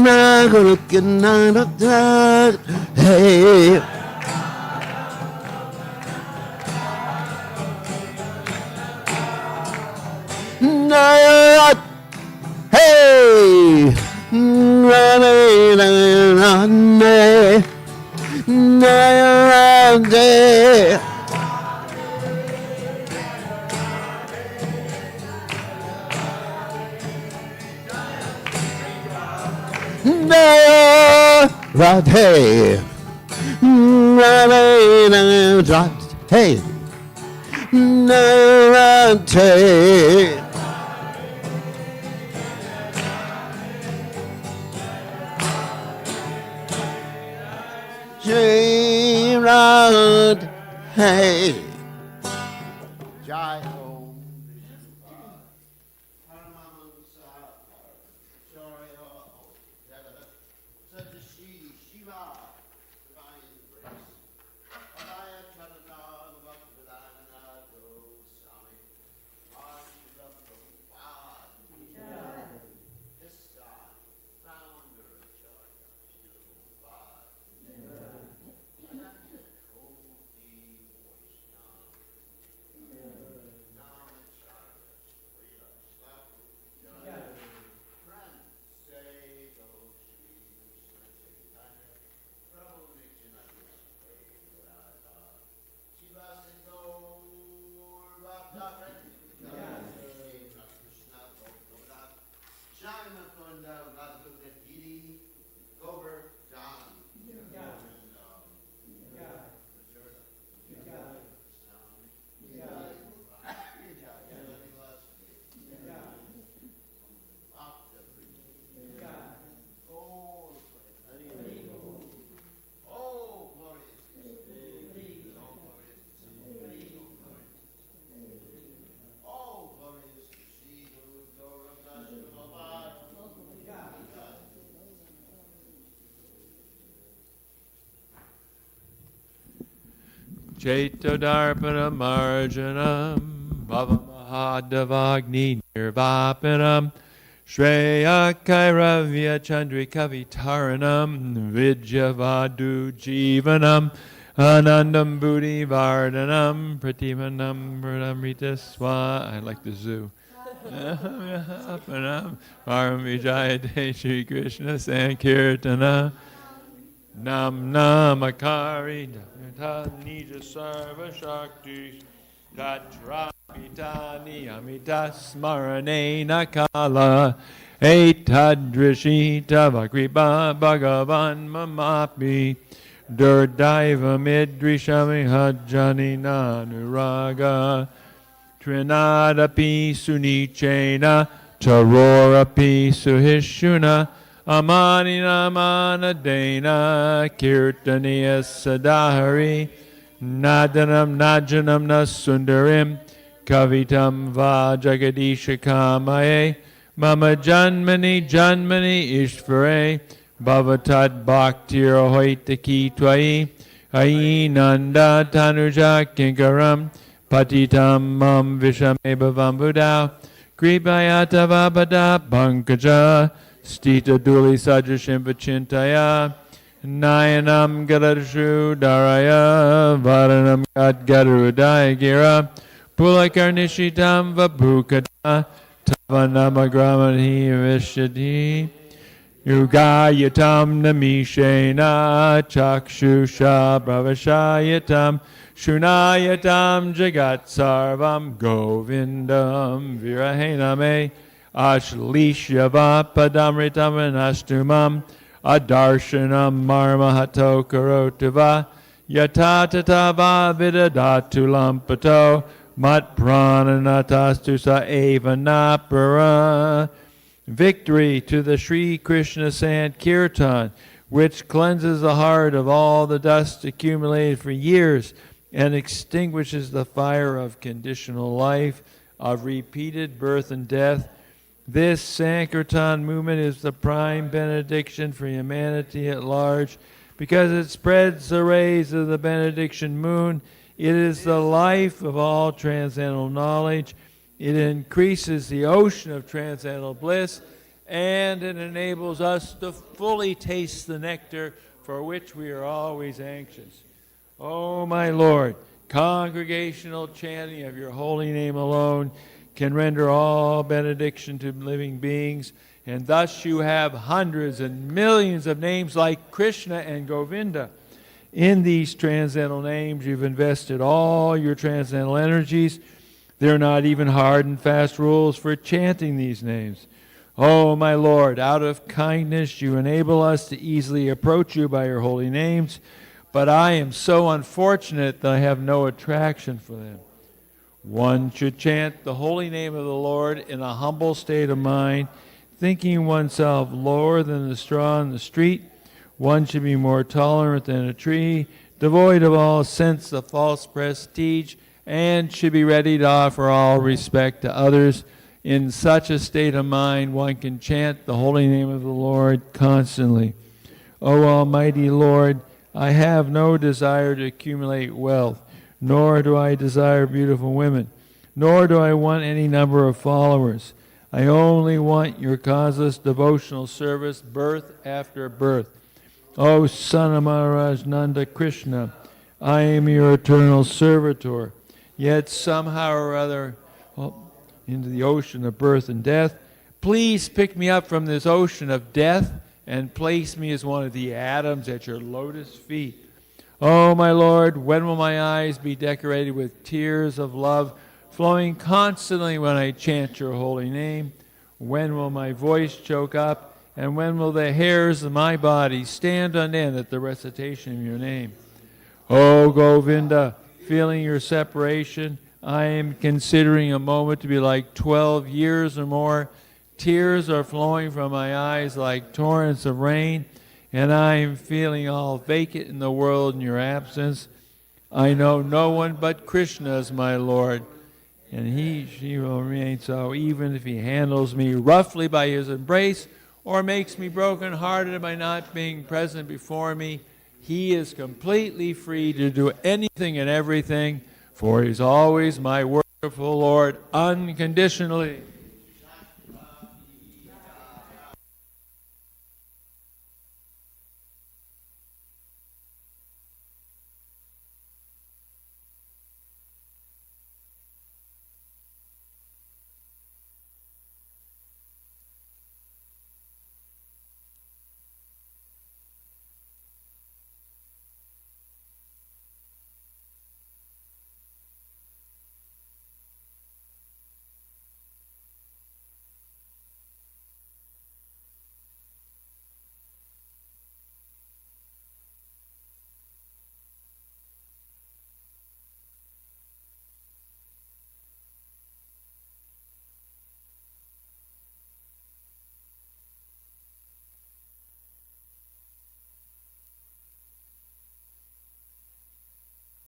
Hagalokinana, hey. Nad, hey. Nade. Radhe, Radhe, Radhe. Jai Radhe. Jai Om. Chaitodarpana marjanam bhavamahadavagni nirvapanam Shreya Kairavya Chandrikavitaranam Vidyavadu Jivanam Anandam Buddhi Vardhanam Pratimanam Pradamrita Swa. I like the zoo. Param Vijayate Shri Krishna Sankirtana Nam Namakari Nija Sarva Shakti Tatrapitani Amita Smarane Nakala Etadrishita Vakriba Bhagavan Mamapi Durdaiva Midrishami Hajjani Nanuraga Trinadapi Sunichena Tarorapi Suhishuna Amanina Manadena Kirtaniya Sadahari Nadanam Najanam Nasundarim Kavitam Va Jagadisha Kamaye Mama Janmani Janmani Ishvare Bhavatad Bhaktir Hoitaki Twai Ainanda Tanuja Kinkaram Patitam Mam Vishamebhavam Buddha Kripayata Vabada Pankaja Stita Duli Sajashim Vachintaya Nayanam Gadarshu Daraya Varanam Gadgarudaya Gira Pulakarnishitam Vabhukada Tavanamagramahi Vishadi Yugayatam Namishena Chakshusha Bravashayatam Shunayatam Jagat Sarvam Govindam Virahename Ashlishyava Padamritam Anastumam Adarshanam Marmahato Karotava Yatatatava Vidadatu Lampato Mat Prananatastu Sa Eva Napara Victory to the Sri Krishna Sankirtan, which cleanses the heart of all the dust accumulated for years and extinguishes the fire of conditional life, of repeated birth and death. This Sankirtan movement is the prime benediction for humanity at large because it spreads the rays of the benediction moon. It is the life of all transcendental knowledge. It increases the ocean of transcendental bliss, and it enables us to fully taste the nectar for which we are always anxious. Oh, my Lord, congregational chanting of your holy name alone can render all benediction to living beings, and thus you have hundreds and millions of names like Krishna and Govinda. In these transcendental names, you've invested all your transcendental energies. There are not even hard and fast rules for chanting these names. Oh, my Lord, out of kindness, you enable us to easily approach you by your holy names, but I am so unfortunate that I have no attraction for them. One should chant the holy name of the Lord in a humble state of mind, thinking oneself lower than the straw in the street. One should be more tolerant than a tree, devoid of all sense of false prestige, and should be ready to offer all respect to others. In such a state of mind, one can chant the holy name of the Lord constantly. O Almighty Lord, I have no desire to accumulate wealth, nor do I desire beautiful women, nor do I want any number of followers. I only want your causeless devotional service, birth after birth. O Son of Maharaj Nanda Krishna, I am your eternal servitor, yet somehow or other, into the ocean of birth and death. Please pick me up from this ocean of death and place me as one of the atoms at your lotus feet. Oh, my Lord, when will my eyes be decorated with tears of love, flowing constantly when I chant your holy name? When will my voice choke up, and when will the hairs of my body stand on end at the recitation of your name? Oh, Govinda, feeling your separation, I am considering a moment to be like 12 years or more. Tears are flowing from my eyes like torrents of rain, and I am feeling all vacant in the world in your absence. I know no one but Krishna is my Lord, and she will remain so even if he handles me roughly by his embrace or makes me broken-hearted by not being present before me. He is completely free to do anything and everything, for he is always my worshipful Lord unconditionally.